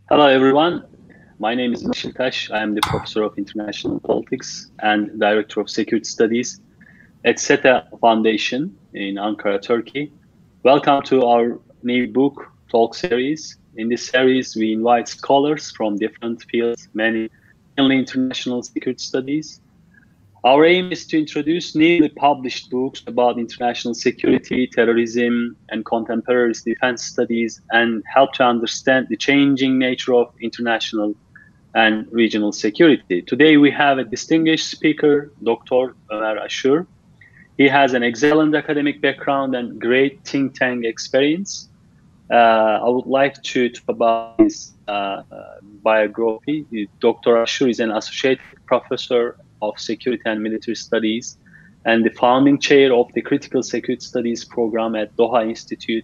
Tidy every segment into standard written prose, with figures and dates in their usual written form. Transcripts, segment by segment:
Hello, everyone. My name is Mashil Tash. I am the professor of international politics and director of security studies at SETA Foundation in Ankara, Turkey. Welcome to our new book talk series. In this series, we invite scholars from different fields, mainly international security studies. Our aim is to introduce newly published books about international security, terrorism, and contemporary defense studies, and help to understand the changing nature of international and regional security. Today, we have a distinguished speaker, Dr. Ömer Aşur. He has an excellent academic background and great think tank experience. I would like to talk about his biography. Dr. Aşur is an associate professor of security and military studies and the founding chair of the critical security studies program at Doha Institute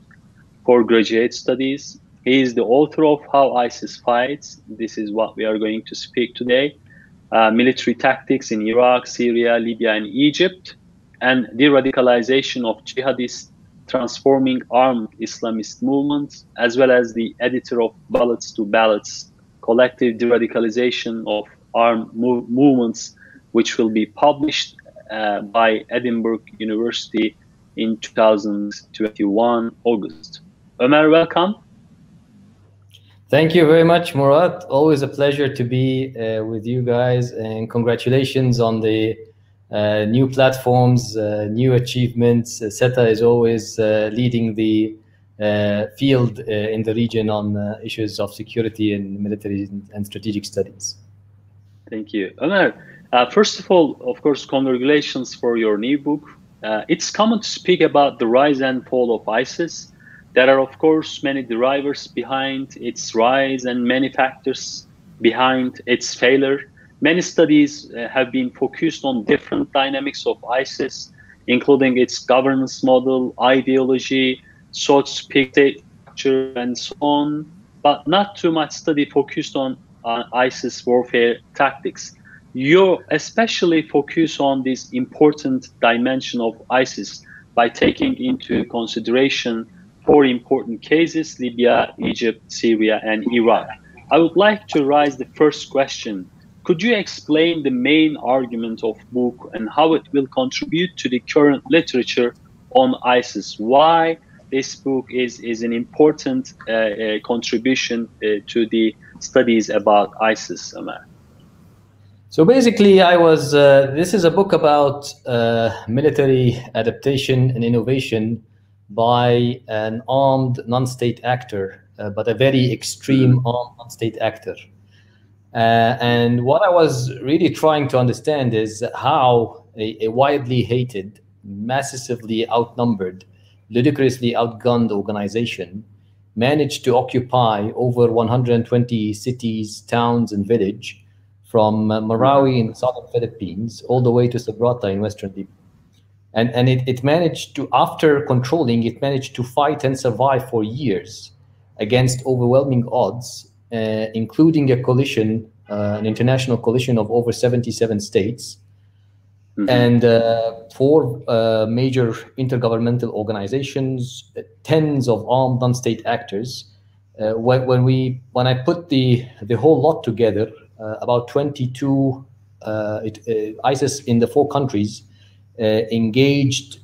for Graduate Studies. He is the author of How ISIS Fights. This is what we are going to speak today. Military tactics in Iraq, Syria, Libya, and Egypt, and de-radicalization of jihadists transforming armed Islamist movements, as well as the editor of Bullets to Ballots, collective de-radicalization of armed movements, which will be published by Edinburgh University in 2021 August. Ömer, welcome. Thank you very much, Murat. Always a pleasure to be with you guys, and congratulations on the new platforms, new achievements. SETA is always leading the field in the region on issues of security and military and strategic studies. Thank you. Ömer, first of all, of course, congratulations for your new book. It's common to speak about the rise and fall of ISIS. There are, of course, many drivers behind its rise and many factors behind its failure. Many studies have been focused on different dynamics of ISIS, including its governance model, ideology, so to speak, state structure, and so on, but not too much study focused on ISIS warfare tactics. You especially focus on this important dimension of ISIS by taking into consideration four important cases: Libya, Egypt, Syria, and Iraq. I would like to raise the first question. Could you explain the main argument of the book and how it will contribute to the current literature on ISIS? Why this book is an important contribution to the studies about ISIS, Ömer? So basically, this is a book about military adaptation and innovation by an armed non-state actor, but a very extreme armed non-state actor. And what I was really trying to understand is how a widely hated, massively outnumbered, ludicrously outgunned organization managed to occupy over 120 cities, towns, and villages from Marawi in southern Philippines all the way to Sabrata in western Libya. And it managed to, after controlling, it managed to fight and survive for years against overwhelming odds, including a coalition, an international coalition of over 77 states, and four major intergovernmental organizations, tens of armed non-state actors. When I put the whole lot together, about 22 ISIS in the four countries engaged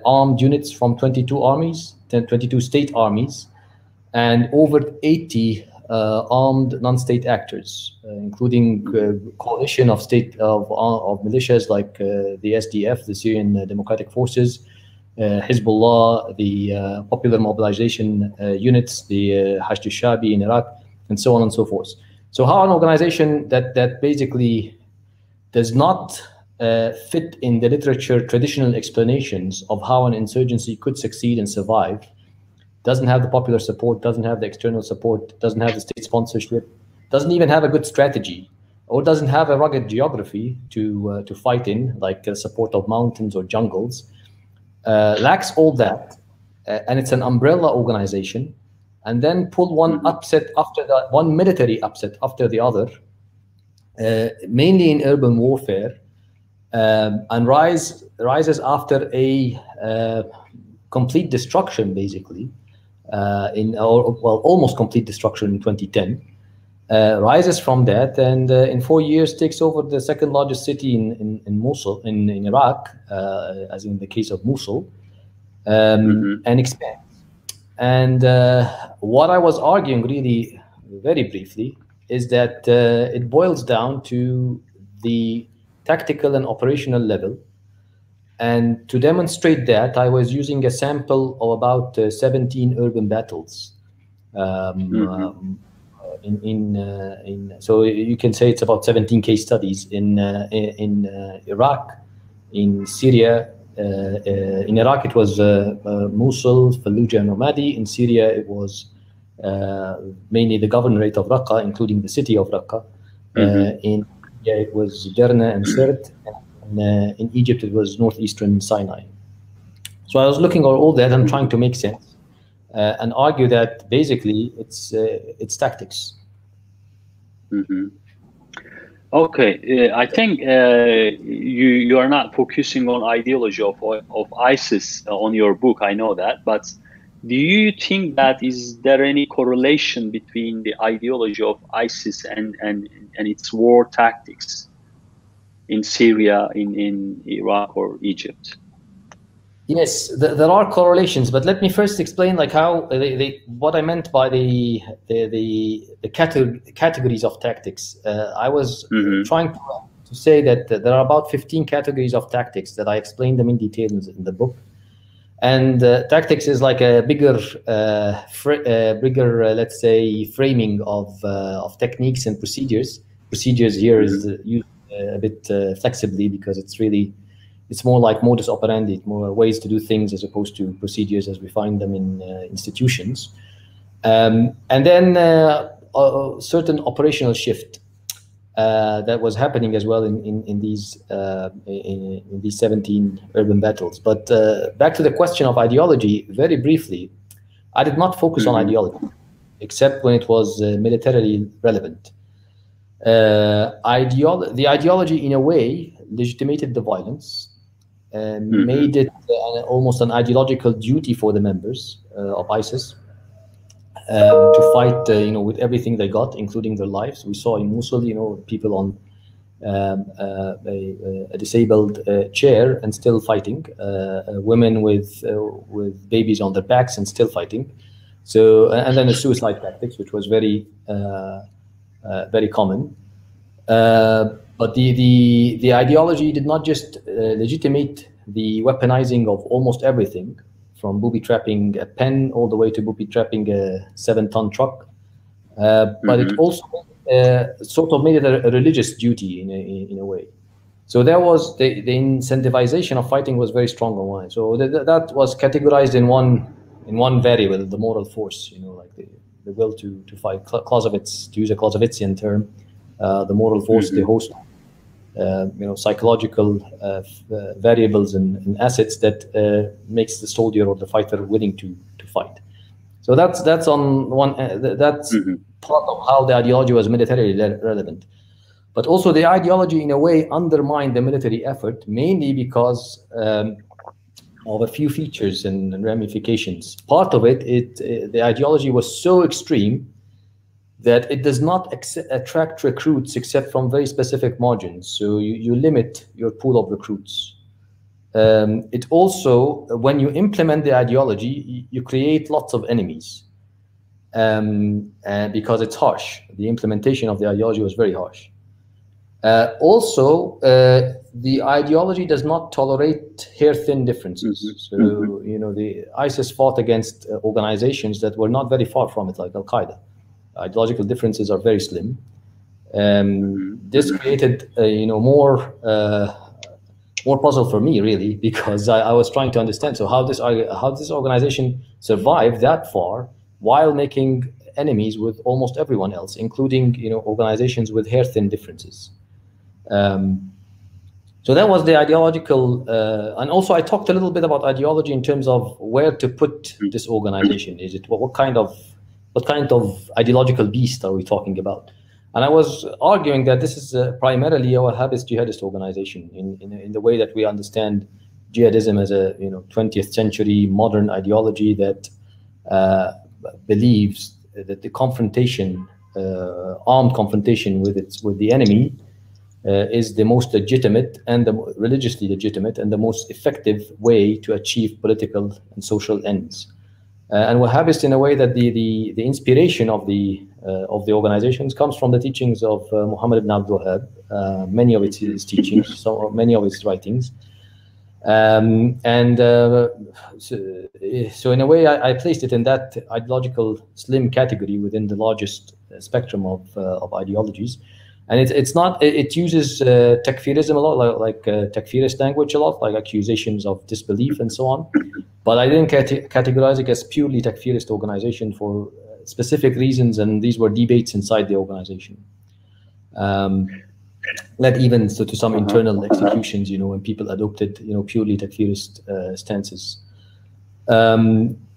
armed units from 22 armies, 22 state armies, and over 80 armed non-state actors, including coalition of militias like the SDF, the Syrian Democratic Forces, Hezbollah, the Popular Mobilization Units, the Hashd al-Shabi in Iraq, and so on and so forth. So how an organization that basically does not fit in the literature traditional explanations of how an insurgency could succeed and survive, doesn't have the popular support, doesn't have the external support, doesn't have the state sponsorship, doesn't even have a good strategy, or doesn't have a rugged geography to fight in, like support of mountains or jungles, lacks all that, and it's an umbrella organization, and then pull one upset after the one military upset after the other, mainly in urban warfare, and rises after a complete destruction, basically, almost complete destruction in 2010, rises from that, and in 4 years takes over the second largest city in Mosul, in Iraq, as in the case of Mosul, and expands. And what I was arguing really very briefly is that it boils down to the tactical and operational level. And to demonstrate that, I was using a sample of about 17 urban battles. So you can say it's about 17 case studies in Iraq, in Syria. In Iraq, it was Mosul, Fallujah, and Ramadi. In Syria, it was mainly the governorate of Raqqa, including the city of Raqqa. In India, it was Derna and Sirte. In Egypt, it was northeastern Sinai. So I was looking at all that and trying to make sense and argue that basically it's tactics. Okay, I think you are not focusing on ideology of ISIS on your book. I know that, but do you think that is there any correlation between the ideology of ISIS and its war tactics in Syria, in Iraq, or Egypt? Yes, there are correlations, but let me first explain like how what I meant by the categories of tactics. I was trying to say that there are about 15 categories of tactics that I explained them in detail in the book. And tactics is like a bigger, let's say, framing of techniques and procedures. Procedures here is used a bit flexibly because it's more like modus operandi, more ways to do things as opposed to procedures as we find them in institutions. And then a certain operational shift that was happening as well in these 17 urban battles. But back to the question of ideology, very briefly, I did not focus on ideology, except when it was militarily relevant. The ideology, in a way, legitimated the violence, made it almost an ideological duty for the members of ISIS to fight, with everything they got, including their lives. We saw in Mosul, people on a disabled chair and still fighting, women with babies on their backs and still fighting. So, and then the suicide tactics, which was very common. But the ideology did not just legitimate the weaponizing of almost everything, from booby-trapping a pen all the way to booby-trapping a 7-ton truck. But it also sort of made it a religious duty in a way. So there was the incentivization of fighting was very strong on one. So that was categorized in one variable, the moral force, like the will to fight. Clausewitz, to use a Clausewitzian term, the moral force, the host, psychological variables and assets that makes the soldier or the fighter willing to fight. So that's on one. That's part of how the ideology was militarily relevant. But also the ideology, in a way, undermined the military effort, mainly because of a few features and ramifications. Part of it, the ideology was so extreme that it does not attract recruits except from very specific margins. So you limit your pool of recruits. It also, when you implement the ideology, you create lots of enemies because it's harsh. The implementation of the ideology was very harsh. Also, the ideology does not tolerate hair-thin differences. So, the ISIS fought against organizations that were not very far from it, like Al-Qaeda. Ideological differences are very slim. This created, more puzzle for me, really, because I was trying to understand. So how this organization survived that far while making enemies with almost everyone else, including organizations with hair-thin differences. So that was the ideological, and also I talked a little bit about ideology in terms of where to put this organization. Is it what kind of ideological beast are we talking about? And I was arguing that this is primarily a Wahhabist jihadist organization in the way that we understand jihadism as a 20th century modern ideology that believes that the confrontation armed confrontation with the enemy is the most legitimate and the religiously legitimate and the most effective way to achieve political and social ends. And Wahhabist, in a way, that the inspiration of the organizations comes from the teachings of Muhammad ibn Abdul Wahhab, many of his teachings, many of his writings. So in a way, I placed it in that ideological slim category within the largest spectrum of ideologies. And it uses takfirism a lot, like takfirist language a lot, like accusations of disbelief and so on. But I didn't categorize it as purely takfirist organization for specific reasons, and these were debates inside the organization. Led even to some internal executions, when people adopted, purely takfirist stances.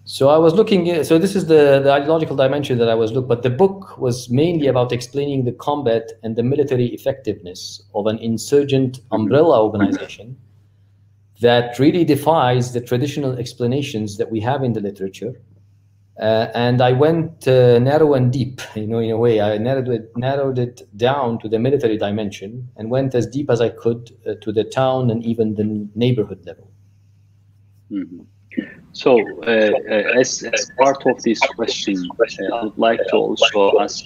So I was looking. So this is the ideological dimension that I was looking. But the book was mainly about explaining the combat and the military effectiveness of an insurgent umbrella organization that really defies the traditional explanations that we have in the literature. And I went narrow and deep, in a way. I narrowed it down to the military dimension and went as deep as I could to the town and even the neighborhood level. Mm-hmm. So, as part of this question, I would like to also ask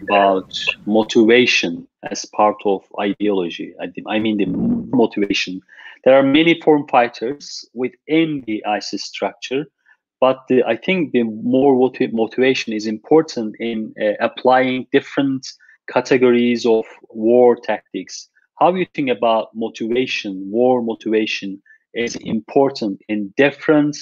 about motivation as part of ideology. I mean the motivation. There are many foreign fighters within the ISIS structure, but I think the more motivation is important in applying different categories of war tactics. How do you think about motivation, war motivation, is important in different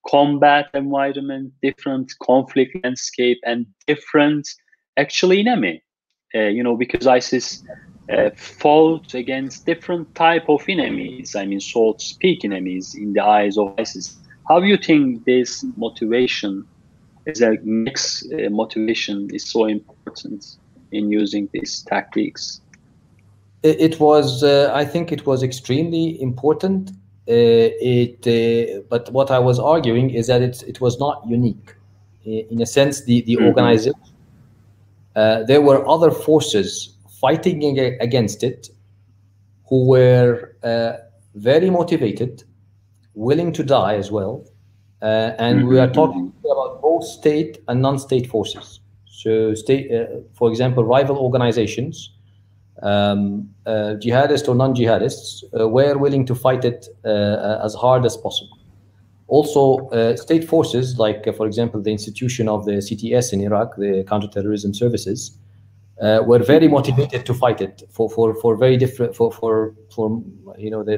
combat environment, different conflict landscape, and different actually enemy? Because ISIS fought against different type of enemies. I mean, so to speak, enemies in the eyes of ISIS. How do you think this motivation is a mixed motivation is so important in using these tactics? It was, I think, it was extremely important. But what I was arguing is that it was not unique. In a sense, the organization, there were other forces fighting against it who were very motivated, willing to die as well. And we are talking about both state and non-state forces. So for example, rival organizations, jihadists or non-jihadists, were willing to fight it as hard as possible. Also, state forces, like for example, the institution of the CTS in Iraq, the counterterrorism services, were very motivated to fight it for very different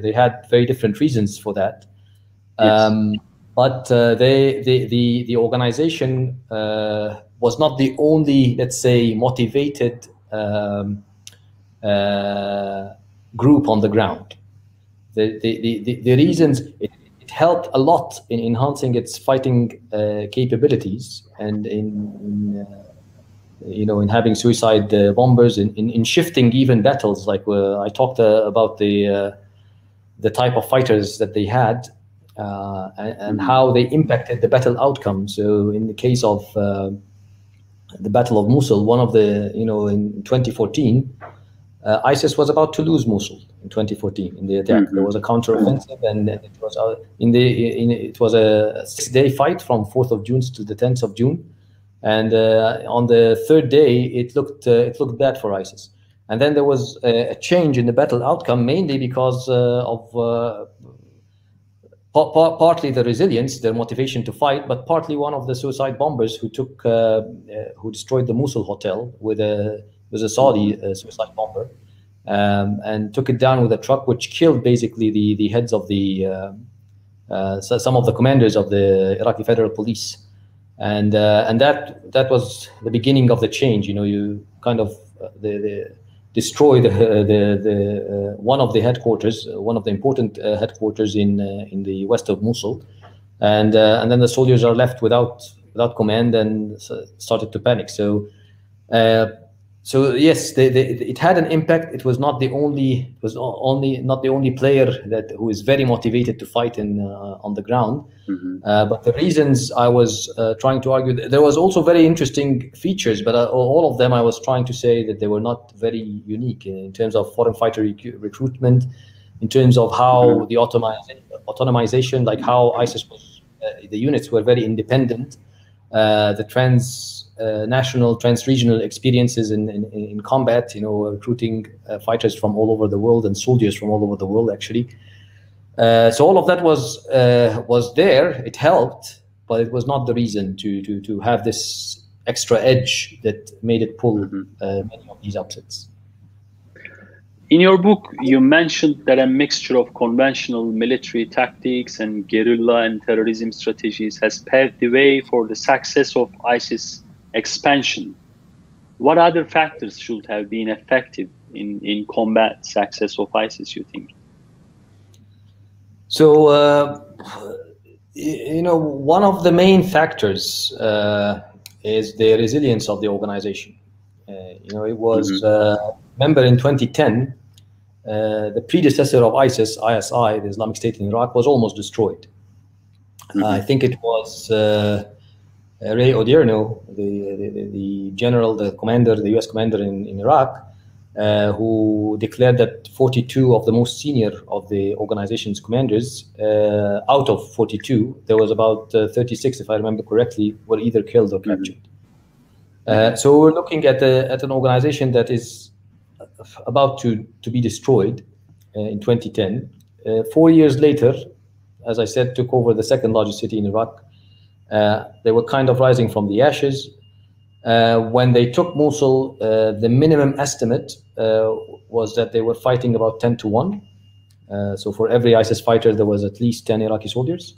they had very different reasons for that. Yes. But the organization was not the only, let's say, motivated group on the ground. The reasons it helped a lot in enhancing its fighting capabilities and in having suicide bombers, in shifting even battles. Like I talked about the type of fighters that they had and how they impacted the battle outcome. So in the case of the Battle of Mosul, one of the in 2014. ISIS was about to lose Mosul in 2014 in the attack. There was a counteroffensive, and it was it was a 6-day fight from 4th of June to the 10th of June, and on the 3rd day it looked bad for ISIS. And then there was a change in the battle outcome, mainly because of partly the resilience, their motivation to fight, but partly one of the suicide bombers who destroyed the Mosul hotel with a Saudi suicide bomber, and took it down with a truck, which killed basically the heads of some of the commanders of the Iraqi Federal Police, and that was the beginning of the change. You kind of destroy the one of the headquarters, one of the important headquarters in the west of Mosul, and then the soldiers are left without command and started to panic. So. So yes, it had an impact. It was not the only. It was not the only player who is very motivated to fight on the ground. But the reasons I was trying to argue, there was also very interesting features, but all of them I was trying to say that they were not very unique in terms of foreign fighter recruitment, in terms of how the autonomization, like how ISIS was, the units were very independent, the national, trans-regional experiences in combat, recruiting fighters from all over the world and soldiers from all over the world, actually. So all of that was there. It helped, but it was not the reason to have this extra edge that made it pull many of these upsets. In your book, you mentioned that a mixture of conventional military tactics and guerrilla and terrorism strategies has paved the way for the success of ISIS expansion. What other factors should have been effective in combat success of ISIS, you think? So, one of the main factors is the resilience of the organization. It was, remember in 2010, the predecessor of ISIS, ISI, the Islamic State in Iraq, was almost destroyed. I think it was Ray Odierno, the general, the commander, the US commander in Iraq, who declared that 42 of the most senior of the organization's commanders, out of 42, there was about 36, if I remember correctly, were either killed or captured. So we're looking at an organization that is about to be destroyed in 2010. 4 years later, as I said, took over the second largest city in Iraq. They were kind of rising from the ashes. When they took Mosul, the minimum estimate was that they were fighting about 10 to 1. So for every ISIS fighter, there was at least 10 Iraqi soldiers.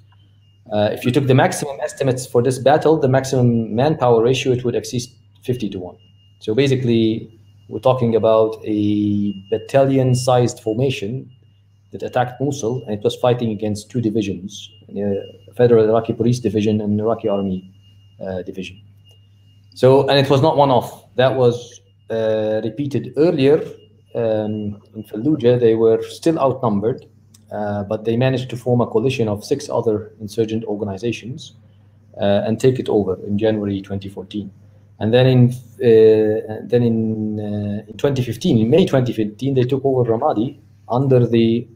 If you took the maximum estimates for this battle, the maximum manpower ratio, it would exceed 50 to 1. So basically, we're talking about a battalion-sized formation that attacked Mosul, and it was fighting against two divisions, Federal Iraqi Police Division and Iraqi Army Division. So, and it was not one-off. That was repeated earlier in Fallujah. They were still outnumbered, but they managed to form a coalition of 6 other insurgent organizations and take it over in January 2014. And then in 2015, in May 2015, they took over Ramadi under the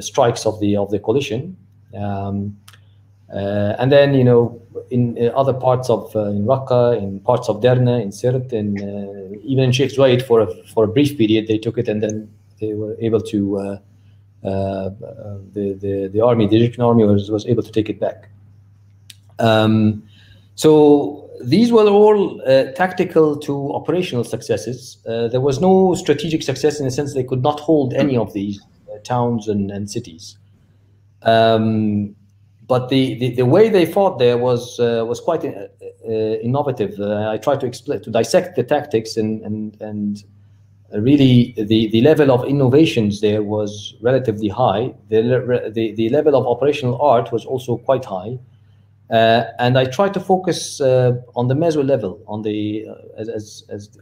strikes of the coalition. And then, in other parts of in Raqqa, in parts of Derna, in Sirt, and even in Sheikh Zwayd for a brief period, they took it, and then they were able to. The army, the Egyptian army, was able to take it back. So these were all tactical to operational successes. There was no strategic success in the sense they could not hold any of these towns and cities. But the way they fought there was quite innovative. I tried to dissect the tactics, and really the level of innovations there was relatively high. The level of operational art was also quite high, and I tried to focus on the meso level, on the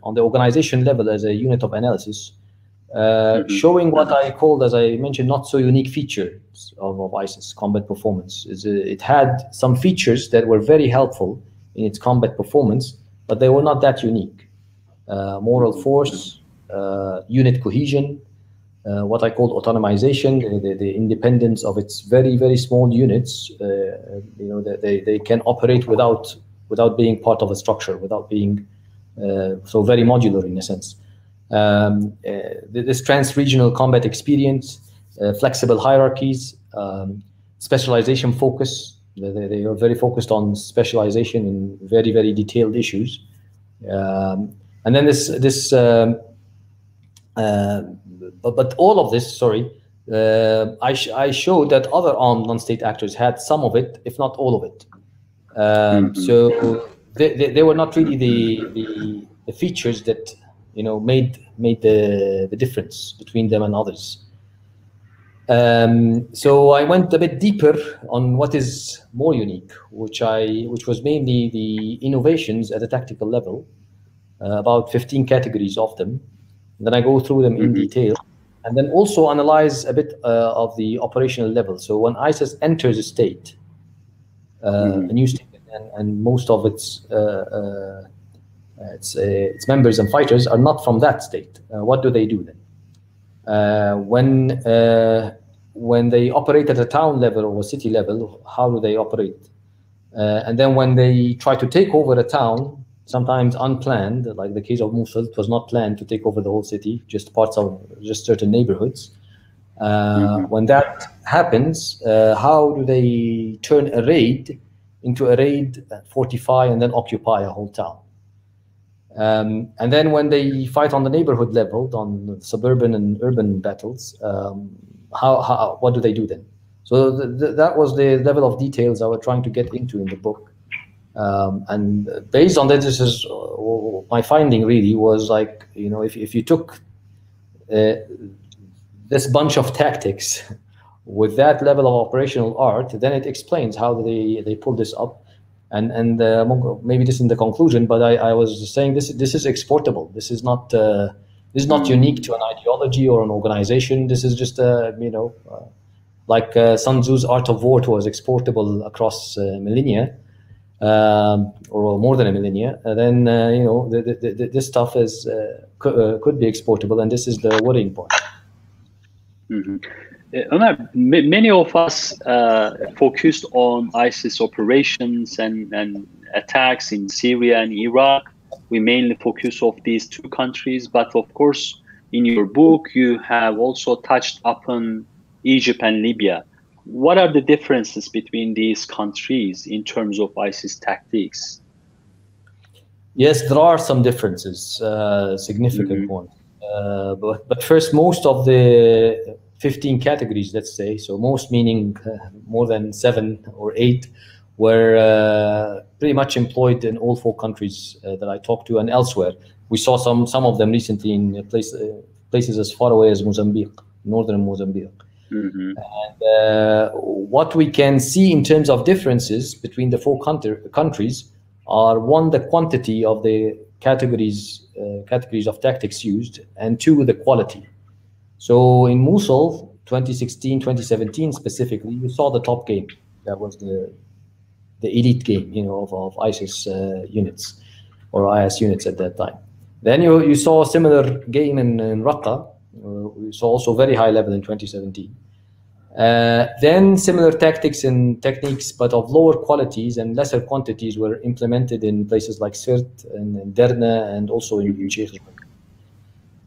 on the organization level as a unit of analysis. Showing what I called, as I mentioned, not so unique features of ISIS combat performance. It had some features that were very helpful in its combat performance, but they were not that unique. Moral force, unit cohesion, what I called autonomization, the independence of its very, very small units. They can operate without being part of a structure, without being so very modular in a sense. This trans-regional combat experience, flexible hierarchies, specialization focus. They are very focused on specialization in very, very detailed issues. And then but all of this, sorry, I showed that other armed non-state actors had some of it, if not all of it. So they were not really the features that made the difference between them and others. So I went a bit deeper on what is more unique, which was mainly the innovations at a tactical level. about 15 categories of them. And then I go through them in detail, and then also analyze a bit of the operational level. So when ISIS enters a state, a new state, and most of its members and fighters are not from that state, what do they do then? When they operate at a town level or a city level, how do they operate? And then when they try to take over a town, sometimes unplanned, like the case of Mosul, it was not planned to take over the whole city, just parts of just certain neighborhoods. When that happens, how do they turn a raid into a raid, fortify, and then occupy a whole town? And then when they fight on the neighborhood level, on suburban and urban battles, what do they do then? So that was the level of details I was trying to get into in the book. And based on that, this is my finding really was like, you know, if you took this bunch of tactics with that level of operational art, then it explains how they pull this up. And maybe this is the conclusion, but I was saying this is exportable. This is not unique to an ideology or an organization. This is just like Sun Tzu's Art of War was exportable across millennia, or more than a millennia. Then this stuff is could be exportable, and this is the worrying point. Ömer, many of us focused on ISIS operations and attacks in Syria and Iraq. We mainly focus on these two countries, but of course, in your book, you have also touched upon Egypt and Libya. What are the differences between these countries in terms of ISIS tactics? Yes, there are some differences, significant ones. But first, most of the 15 categories, let's say, so most meaning more than 7 or 8, were pretty much employed in all 4 countries that I talked to and elsewhere. We saw some of them recently in places as far away as Mozambique, northern Mozambique. And what we can see in terms of differences between the 4 countries are, 1, the quantity of the categories of tactics used, and 2, the quality. So in Mosul, 2016, 2017 specifically, you saw the top game. That was the elite game, of ISIS units, or IS units at that time. Then you saw a similar game in Raqqa. We saw also very high level in 2017. Then similar tactics and techniques, but of lower qualities and lesser quantities, were implemented in places like Sirt and Derna, and also in Sheikh.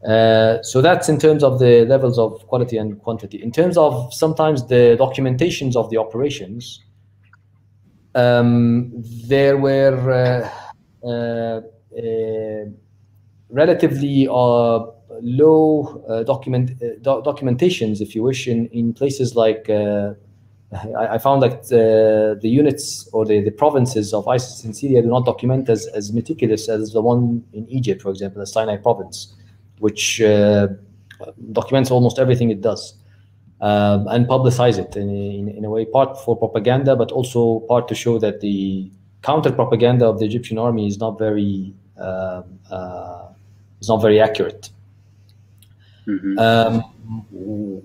So that's in terms of the levels of quality and quantity. In terms of sometimes the documentations of the operations, there were relatively low documentations, if you wish, in places like I found that the units or the provinces of ISIS in Syria do not document as meticulous as the one in Egypt, for example, the Sinai province, which documents almost everything it does, and publicize it in a way, part for propaganda, but also part to show that the counter propaganda of the Egyptian army is not very accurate.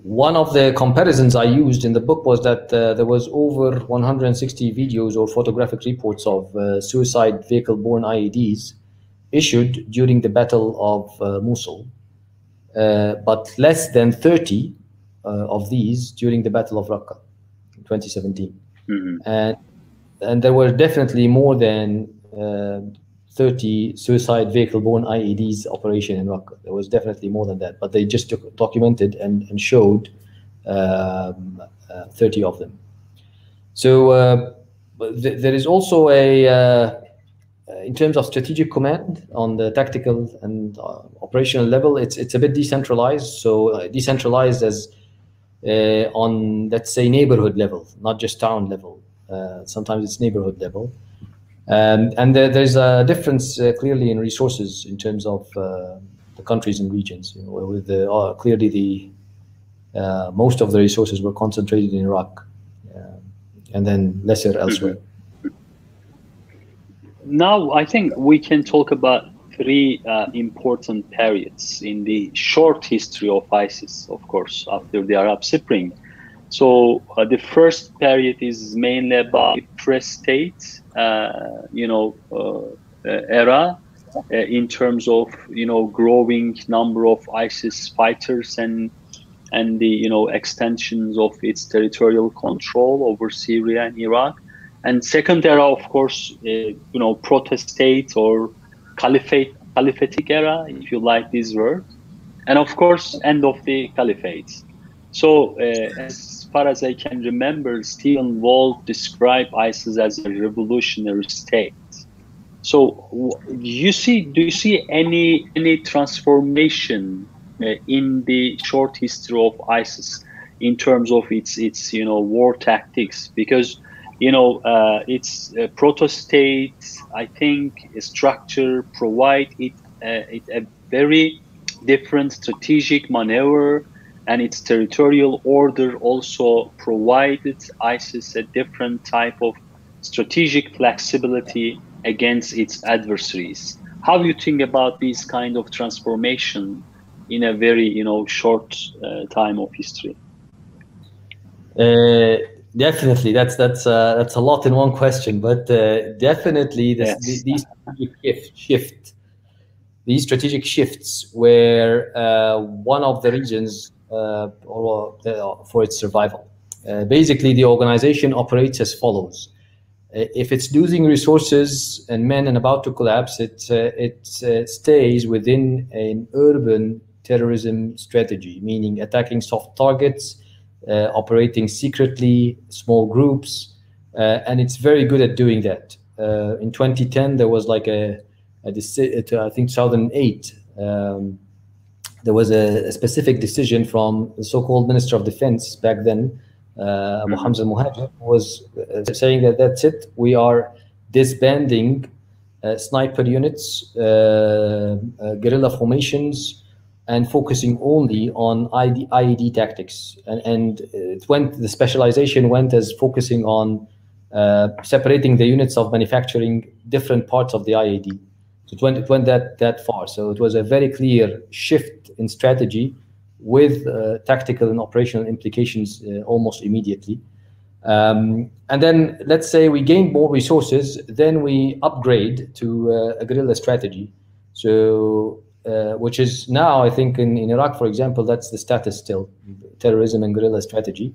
One of the comparisons I used in the book was that there was over 160 videos or photographic reports of suicide vehicle-borne IEDs issued during the Battle of Mosul, but less than 30 of these during the Battle of Raqqa in 2017. And there were definitely more than 30 suicide vehicle-borne IEDs operation in Raqqa. There was definitely more than that, but they just documented and showed 30 of them. So there is also in terms of strategic command on the tactical and operational level, it's a bit decentralized. So decentralized as on, let's say, neighborhood level, not just town level. Sometimes it's neighborhood level. And there's a difference clearly in resources in terms of the countries and regions. With clearly the most of the resources were concentrated in Iraq, and then lesser elsewhere. Now, I think we can talk about three important periods in the short history of ISIS, of course, after the Arab Spring. So the first period is mainly about the pre-state, era, in terms of growing number of ISIS fighters and the extensions of its territorial control over Syria and Iraq. And second era, of course, protestate or caliphatic era, if you like this word, and of course, end of the caliphate. So, as far as I can remember, Stephen Walt described ISIS as a revolutionary state. So, do you see any transformation in the short history of ISIS in terms of its war tactics? Because its proto-state, I think, structure provide it a very different strategic maneuver, and its territorial order also provided ISIS a different type of strategic flexibility against its adversaries. How do you think about this kind of transformation in a very short time of history? Definitely, that's a lot in one question, but definitely these strategic shifts were one of the reasons for its survival. Basically, the organization operates as follows. If it's losing resources and men and about to collapse, it stays within an urban terrorism strategy, meaning attacking soft targets, operating secretly, small groups, and it's very good at doing that. In 2010, there was like I think 2008, there was a specific decision from the so-called Minister of Defense back then, Abu Hamza Muhajir, was saying that that's it, we are disbanding sniper units, guerrilla formations, and focusing only on IED tactics. And the specialization went as focusing on separating the units of manufacturing different parts of the IED. So it went that far. So it was a very clear shift in strategy with tactical and operational implications almost immediately. And then let's say we gain more resources, then we upgrade to a guerrilla strategy. So which is now, I think in Iraq, for example, that's the status still, terrorism and guerrilla strategy.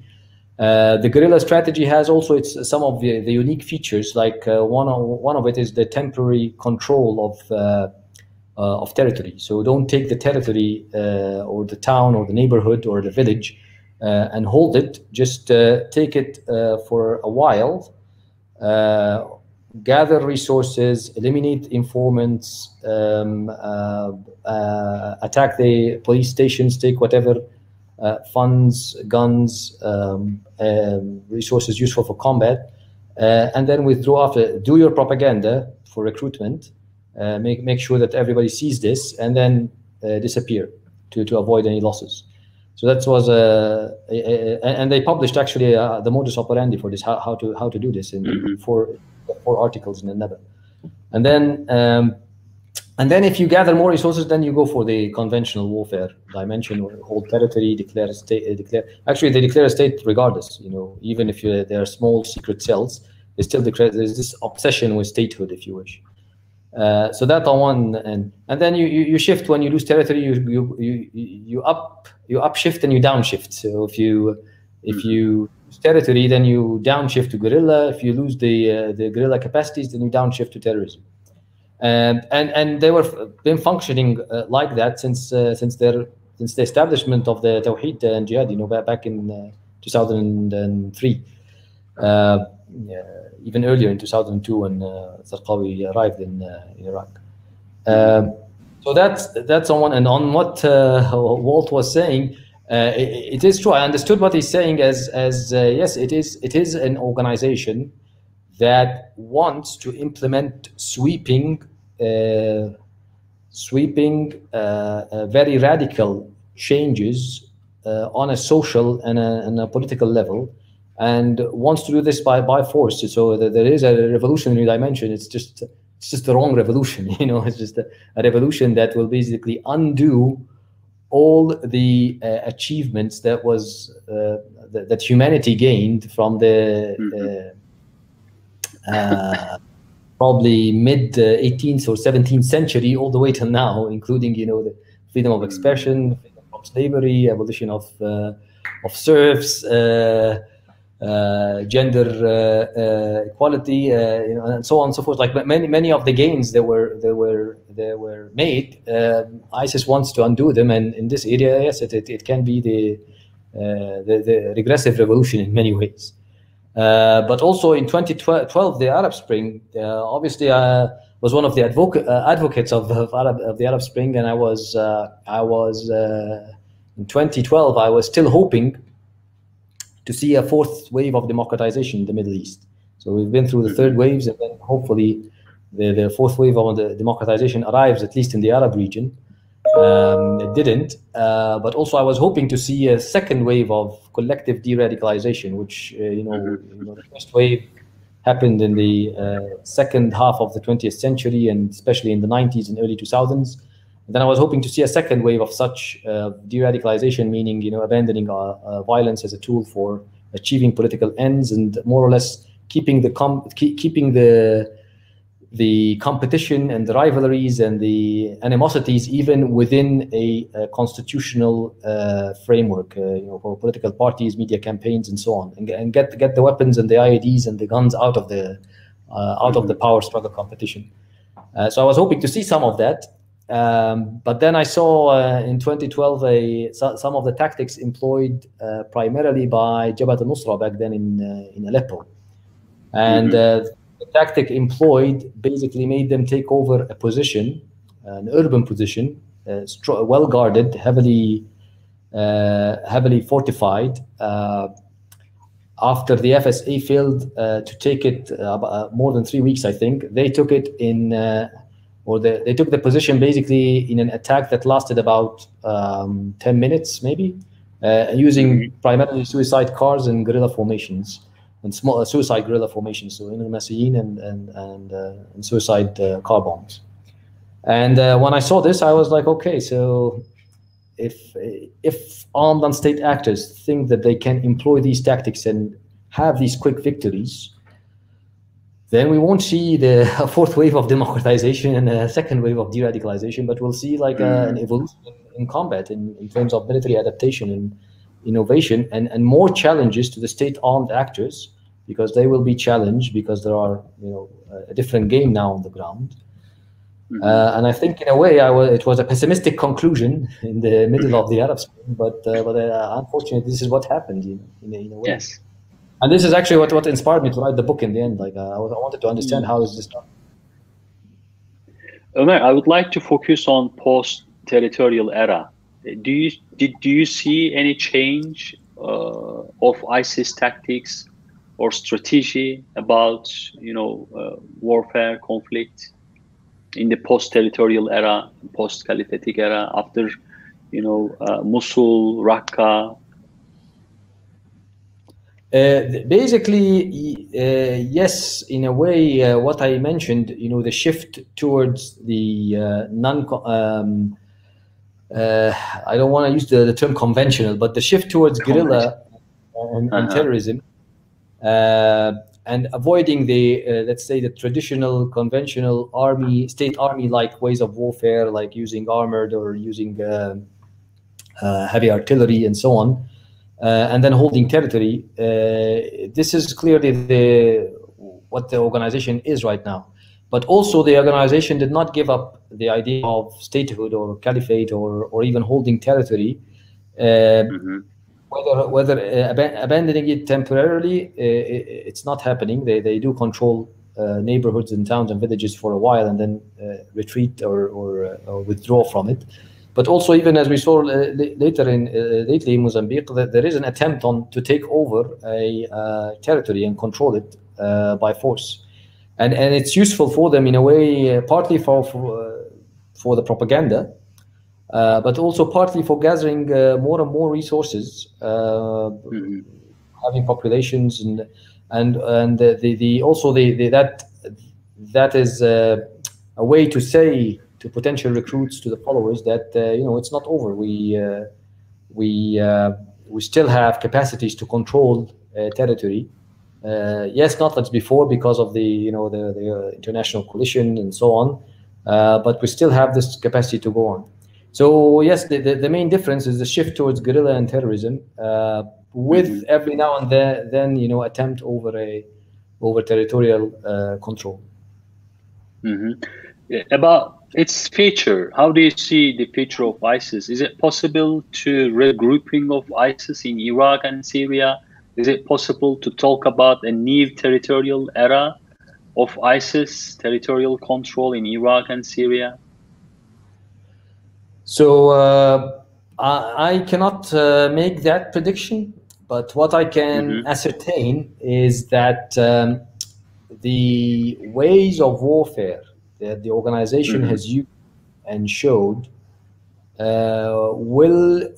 The guerrilla strategy has also some of the unique features, like one of it is the temporary control of territory. So don't take the territory or the town or the neighborhood or the village and hold it. Just take it for a while, gather resources, eliminate informants, attack the police stations, take whatever funds, guns, resources useful for combat, and then withdraw after. Do your propaganda for recruitment, make sure that everybody sees this, and then disappear to avoid any losses. So that was and they published actually the modus operandi for this, how to do this in four articles in the Naba. And then if you gather more resources, then you go for the conventional warfare dimension, or hold territory, declare a state. Actually, they declare a state regardless. Even if there are small secret cells, they still declare. There's this obsession with statehood, if you wish. So that on one, and then you shift when you lose territory. You upshift and you downshift. So if you lose territory, then you downshift to guerrilla. If you lose the guerrilla capacities, then you downshift to terrorism. And they were been functioning like that since the establishment of the Tawheed and Jihad, back in 2003, even earlier in 2002 when Zarqawi arrived in Iraq. So that's on one. And on what Walt was saying, it is true. I understood what he's saying as yes, it is an organization that wants to implement sweeping, very radical changes on a social and a political level, and wants to do this by force. So there is a revolutionary dimension. It's just it's just the wrong revolution. It's just a revolution that will basically undo all the achievements that that humanity gained from the probably mid 18th or 17th century all the way till now, including the freedom of expression, freedom from slavery, abolition of serfs, gender equality, and so on and so forth. Like many of the gains that were made, ISIS wants to undo them, and in this area, yes, it can be the regressive revolution in many ways. But also in 2012, the Arab Spring, obviously, was one of the advocates of the Arab Spring, and I was in 2012. I was still hoping to see a fourth wave of democratization in the Middle East. So we've been through the third waves, and then hopefully the fourth wave of the democratization arrives, at least in the Arab region. It didn't, but also I was hoping to see a second wave of collective de-radicalization, which the first wave happened in the second half of the 20th century, and especially in the 90s and early 2000s. And then I was hoping to see a second wave of such de-radicalization, meaning abandoning violence as a tool for achieving political ends, and more or less keeping the competition and the rivalries and the animosities even within a constitutional framework, for political parties, media campaigns, and so on, and get the weapons and the IEDs and the guns out of the power struggle competition. So I was hoping to see some of that, but then I saw in 2012 some of the tactics employed primarily by Jabhat al-Nusra back then in Aleppo, and the tactic employed basically made them take over a position, an urban position, well guarded, heavily fortified. After the FSA failed to take it more than 3 weeks, I think they took it they took the position basically in an attack that lasted about 10 minutes, maybe, using primarily suicide cars and guerrilla formations. And small suicide guerrilla formations, so Masiyin and suicide car bombs. And when I saw this, I was like, okay, so if armed non-state actors think that they can employ these tactics and have these quick victories, then we won't see the fourth wave of democratization and a second wave of de-radicalization, but we'll see like an evolution in combat in terms of military adaptation and innovation, and more challenges to the state-armed actors, because they will be challenged, because there are a different game now on the ground. And I think in a way it was a pessimistic conclusion in the middle of the Arab Spring, but unfortunately this is what happened in a way. Yes. And this is actually what inspired me to write the book in the end. Like I wanted to understand how is this done. Ömer, I would like to focus on post-territorial era. Do you see any change of ISIS tactics or strategy about warfare, conflict in the post-territorial era, post-caliphatic era, after Mosul, Raqqa? Basically, yes, in a way, what I mentioned, the shift towards the I don't want to use the term conventional, but the shift towards guerrilla and terrorism, and avoiding the let's say the traditional conventional state army-like ways of warfare, like using armored or using heavy artillery and so on, and then holding territory. This is clearly what the organization is right now. But also the organization did not give up the idea of statehood or caliphate or even holding territory. Whether abandoning it temporarily, it's not happening. They do control neighborhoods and towns and villages for a while, and then retreat or withdraw from it. But also, even as we saw lately in Mozambique, that there is an attempt to take over a territory and control it by force. And it's useful for them in a way, partly for the propaganda, but also partly for gathering more and more resources, having populations and also that that is a way to say to potential recruits, to the followers, that it's not over. We still have capacities to control territory. Yes, not as before because of the the international coalition and so on, but we still have this capacity to go on. So yes, the main difference is the shift towards guerrilla and terrorism, with every now and then attempt over territorial control. About its future, how do you see the future of ISIS? Is it possible to regrouping of ISIS in Iraq and Syria? Is it possible to talk about a new territorial era of ISIS, territorial control in Iraq and Syria? So I cannot make that prediction, but what I can ascertain is that the ways of warfare that the organization has used and showed will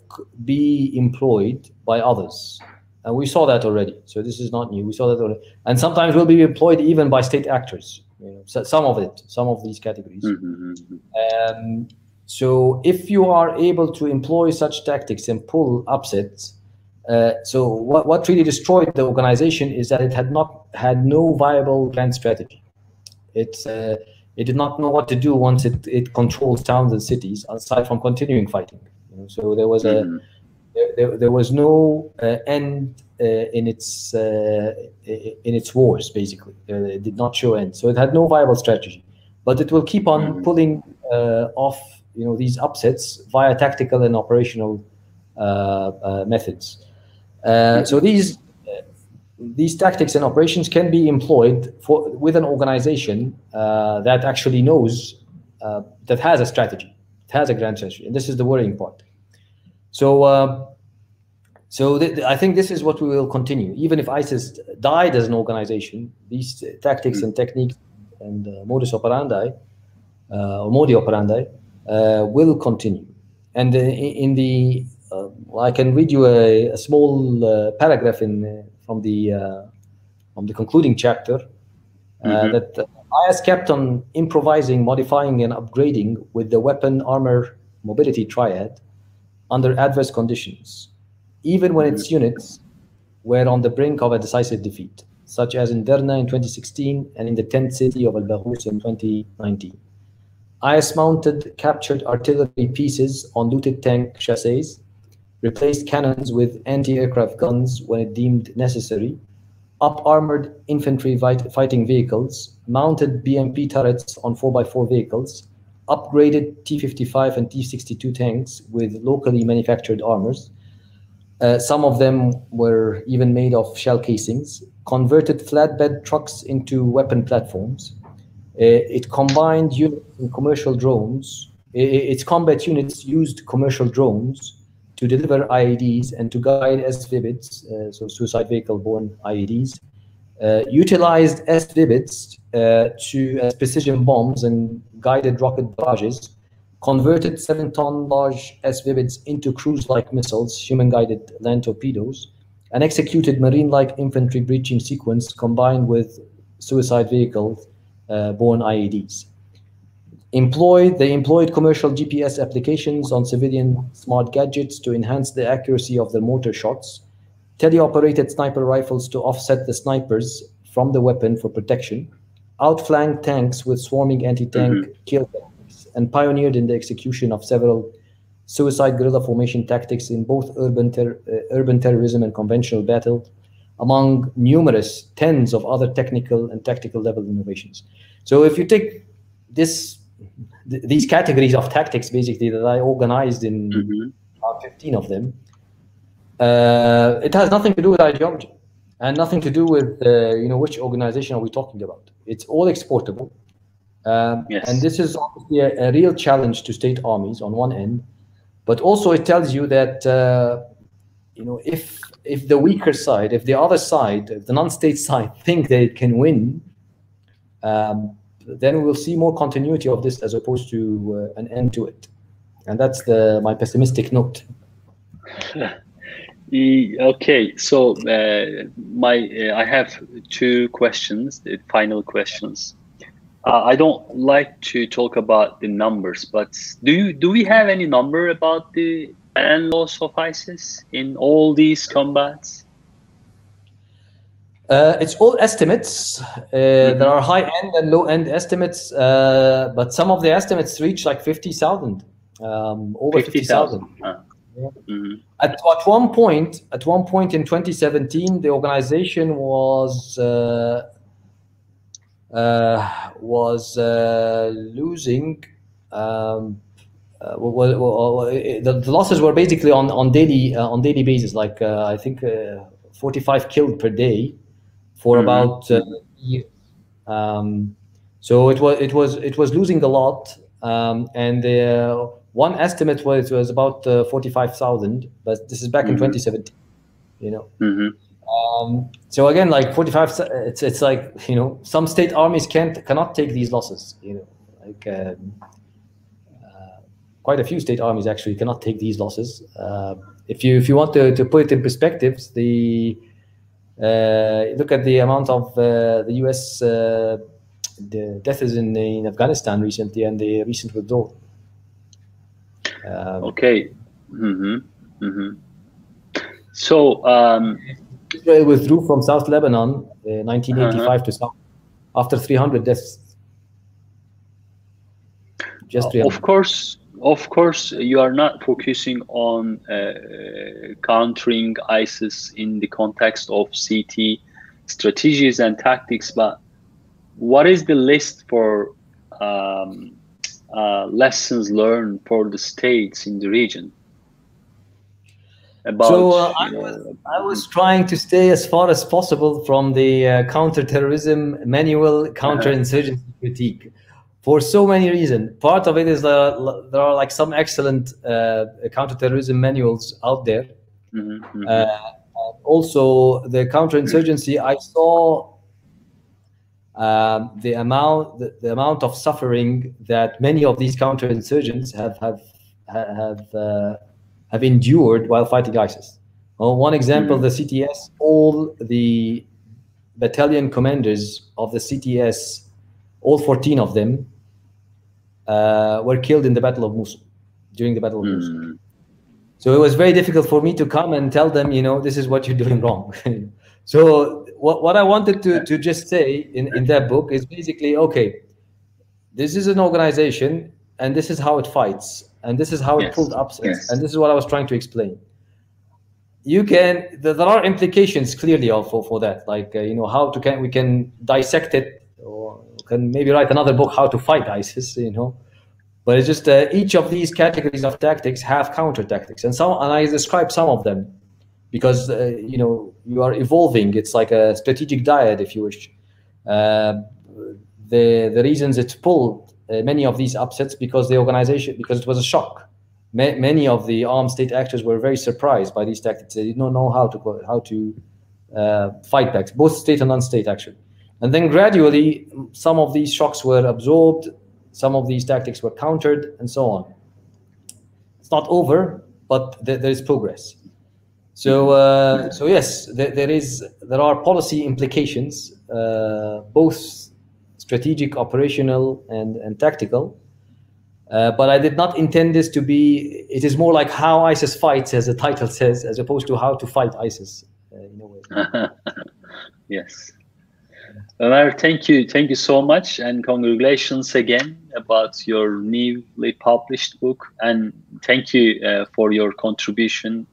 be employed by others. And we saw that already. So this is not new. We saw that already. And sometimes will be employed even by state actors. So some of these categories. So if you are able to employ such tactics and pull upsets, so what really destroyed the organization is that it had no viable grand strategy. It did not know what to do once it controls towns and cities, aside from continuing fighting. So there was there was no end in its wars. Basically, it did not show end. So it had no viable strategy, but it will keep on pulling off these upsets via tactical and operational methods. So these tactics and operations can be employed with an organization that actually knows, that has a strategy, it has a grand strategy, and this is the worrying part. So, I think this is what we will continue. Even if ISIS died as an organization, these tactics and techniques and modus operandi, or modi operandi, will continue. And I can read you a small paragraph from the concluding chapter, that IS kept on improvising, modifying, and upgrading with the weapon, armor, mobility triad under adverse conditions, even when its units were on the brink of a decisive defeat, such as in Derna in 2016 and in the 10th city of Al-Baghous in 2019. IS mounted captured artillery pieces on looted tank chassis, replaced cannons with anti-aircraft guns when it deemed necessary, up-armored infantry fighting vehicles, mounted BMP turrets on 4x4 vehicles, upgraded T-55 and T-62 tanks with locally manufactured armors. Some of them were even made of shell casings, converted flatbed trucks into weapon platforms. It combined units in commercial drones. Its combat units used commercial drones to deliver IEDs and to guide SVBIDs, so suicide vehicle-borne IEDs, utilized SVBIDs as precision bombs and guided rocket barrages, converted 7-ton large SVBIDs into cruise-like missiles, human-guided land torpedoes, and executed marine-like infantry breaching sequence combined with suicide vehicle-borne IEDs. They employed commercial GPS applications on civilian smart gadgets to enhance the accuracy of the mortar shots, teleoperated sniper rifles to offset the snipers from the weapon for protection, outflanked tanks with swarming anti-tank kill techniques, and pioneered in the execution of several suicide guerrilla formation tactics in both urban terrorism and conventional battle, among numerous tens of other technical and tactical level innovations. So if you take these categories of tactics, basically, that I organized in 15 of them, it has nothing to do with ideology and nothing to do with which organization are we talking about. It's all exportable. Yes. And this is obviously a real challenge to state armies on one end, but also it tells you that if the weaker side, if the other side, if the non-state side think they can win, then we will see more continuity of this as opposed to an end to it. And that's my pessimistic note. Okay, so I have two questions, the final questions. I don't like to talk about the numbers, but do we have any number about the and loss of ISIS in all these combats? It's all estimates. There are high-end and low-end estimates, but some of the estimates reach like 50,000, over 50,000. Yeah. At one point in 2017, the organization was losing. The losses were basically on daily basis, like I think 45 killed per day for about years. So it was losing a lot, and one estimate was about 45,000, but this is back in 2017. You know. So again, like 45, it's like, you know, some state armies cannot take these losses. You know, like quite a few state armies actually cannot take these losses. If you want to put it in perspectives, look at the amount of the U.S. The deaths in Afghanistan recently and the recent withdrawal. Okay. So Israel withdrew from South Lebanon in 1985 to South after 300 deaths. Just 300. Of course, you are not focusing on countering ISIS in the context of CT strategies and tactics, but what is the list for lessons learned for the states in the region? So I was trying to stay as far as possible from the counterterrorism manual, counterinsurgency critique, for so many reasons. Part of it is there are like some excellent counterterrorism manuals out there. Also, the counterinsurgency, I saw the amount of suffering that many of these counterinsurgents have endured while fighting ISIS. Well, one example, the CTS, all the battalion commanders of the CTS, all 14 of them, were killed in the Battle of Mosul, during the Battle of Mosul. So it was very difficult for me to come and tell them, you know, this is what you're doing wrong. So what I wanted to just say in that book is basically, okay, this is an organization and this is how it fights. And this is how it pulled upsets, and this is what I was trying to explain. There are implications clearly for that, like you know, we can dissect it, or can maybe write another book, how to fight ISIS, you know. But it's just each of these categories of tactics have counter tactics, and I describe some of them because you know, you are evolving. It's like a strategic diet, if you wish. The reasons it's pulled many of these upsets because it was a shock. Many of the armed state actors were very surprised by these tactics. They did not know how to fight back, both state and non-state actually. And then gradually, some of these shocks were absorbed, some of these tactics were countered, and so on. It's not over, but there is progress. So yes, there are policy implications, both strategic, operational, and tactical. But I did not intend this to be, it is more like how ISIS fights, as the title says, as opposed to how to fight ISIS in a way. Yes. Ömer, thank you so much, and congratulations again about your newly published book, and thank you for your contribution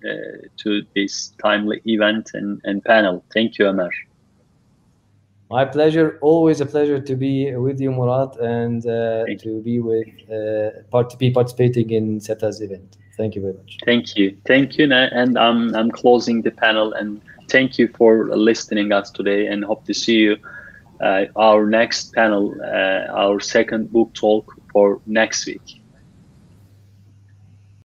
to this timely event and panel. Thank you, Ömer. My pleasure. Always a pleasure to be with you, Murad, and to be participating in SETA's event. Thank you very much. Thank you, and I'm closing the panel, and thank you for listening us today, and hope to see you our next panel, our second book talk for next week.